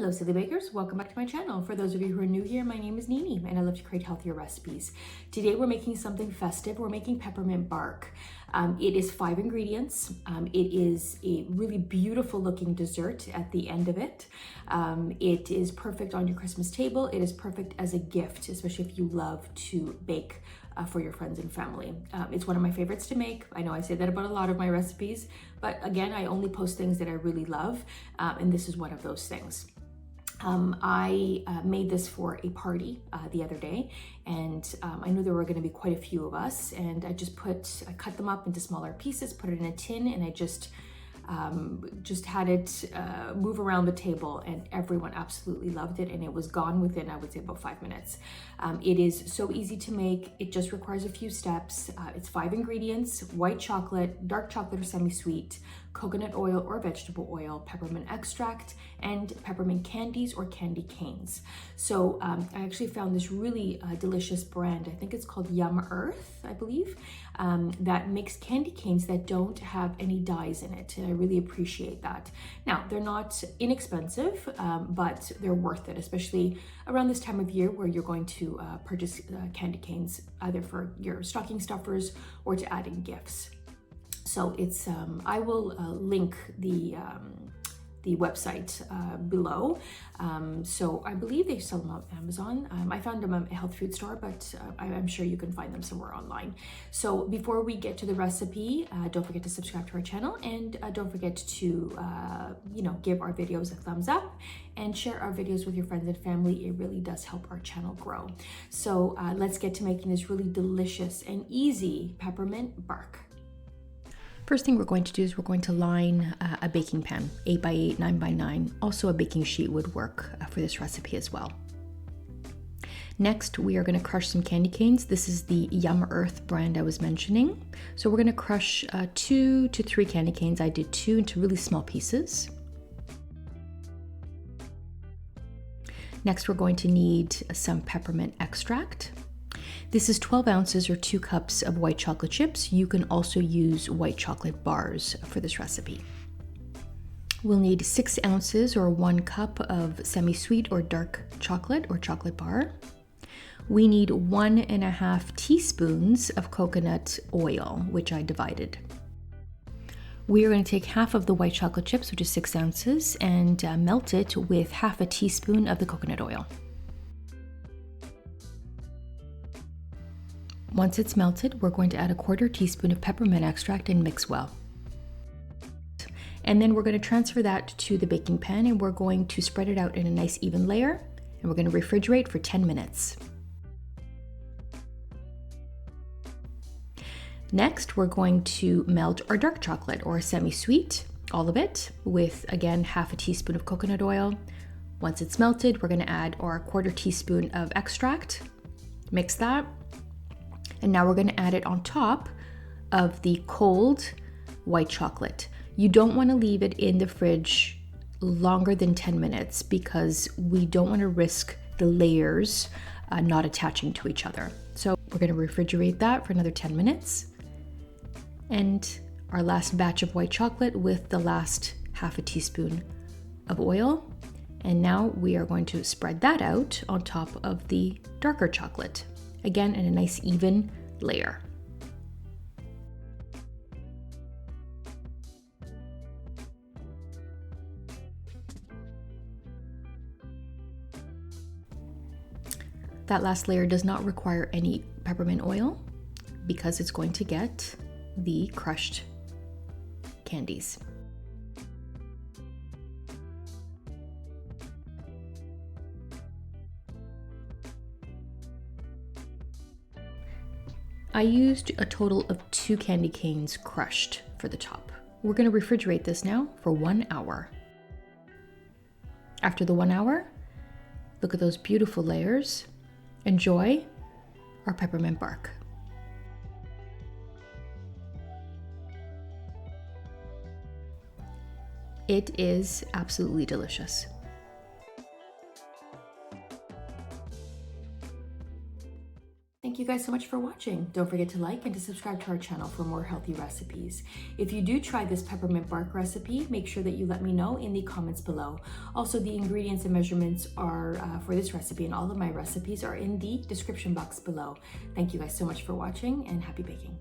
Hello Silly Bakers, welcome back to my channel. For those of you who are new here, my name is Nini and I love to create healthier recipes. Today we're making something festive. We're making peppermint bark. It is 5 ingredients. It is a really beautiful looking dessert at the end of it. It is perfect on your Christmas table. It is perfect as a gift, especially if you love to bake for your friends and family. It's one of my favorites to make. I know I say that about a lot of my recipes, but again, I only post things that I really love, and this is one of those things. I made this for a party the other day, and I knew there were going to be quite a few of us, and I cut them up into smaller pieces, put it in a tin, and I just had it move around the table, and everyone absolutely loved it, and it was gone within, I would say, about 5 minutes. It is so easy to make. It just requires a few steps. It's 5 ingredients: white chocolate, dark chocolate or semi-sweet, coconut oil or vegetable oil, peppermint extract, and peppermint candies or candy canes. So I actually found this really delicious brand. I think it's called Yum Earth, I believe, that makes candy canes that don't have any dyes in it. And I really appreciate that. Now, they're not inexpensive, but they're worth it, especially around this time of year where you're going to purchase candy canes, either for your stocking stuffers or to add in gifts. So it's, I will link the website below. So I believe they sell them on Amazon. I found them at a health food store, but I'm sure you can find them somewhere online. So before we get to the recipe, don't forget to subscribe to our channel, and don't forget to, give our videos a thumbs up and share our videos with your friends and family. It really does help our channel grow. So let's get to making this really delicious and easy peppermint bark. First thing we're going to do is we're going to line a baking pan, 8 by 8, 9 by 9. Also a baking sheet would work for this recipe as well. Next, we are going to crush some candy canes. This is the Yum Earth brand I was mentioning. So we're going to crush 2 to 3 candy canes. I did 2 into really small pieces. Next, we're going to need some peppermint extract. This is 12 ounces or 2 cups of white chocolate chips. You can also use white chocolate bars for this recipe. We'll need 6 ounces or 1 cup of semi-sweet or dark chocolate or chocolate bar. We need 1.5 teaspoons of coconut oil, which I divided. We are going to take half of the white chocolate chips, which is 6 ounces, and melt it with half a teaspoon of the coconut oil. Once it's melted, we're going to add a 1/4 teaspoon of peppermint extract and mix well. And then we're going to transfer that to the baking pan, and we're going to spread it out in a nice even layer, and we're going to refrigerate for 10 minutes. Next, we're going to melt our dark chocolate or semi-sweet, all of it, with again half a teaspoon of coconut oil. Once it's melted, we're going to add our 1/4 teaspoon of extract, mix that. And now we're going to add it on top of the cold white chocolate. You don't want to leave it in the fridge longer than 10 minutes because we don't want to risk the layers not attaching to each other. So we're going to refrigerate that for another 10 minutes. And our last batch of white chocolate with the last half a teaspoon of oil. And now we are going to spread that out on top of the darker chocolate. Again, in a nice even layer. That last layer does not require any peppermint oil because it's going to get the crushed candies. I used a total of 2 candy canes crushed for the top. We're going to refrigerate this now for 1 hour. After the 1 hour, look at those beautiful layers. Enjoy our peppermint bark. It is absolutely delicious. Thank you you guys so much for watching. Don't forget to like and to subscribe to our channel for more healthy recipes. If you do try this peppermint bark recipe, make sure that you let me know in the comments below. Also, the ingredients and measurements are for this recipe and all of my recipes are in the description box below. Thank you guys so much for watching and happy baking.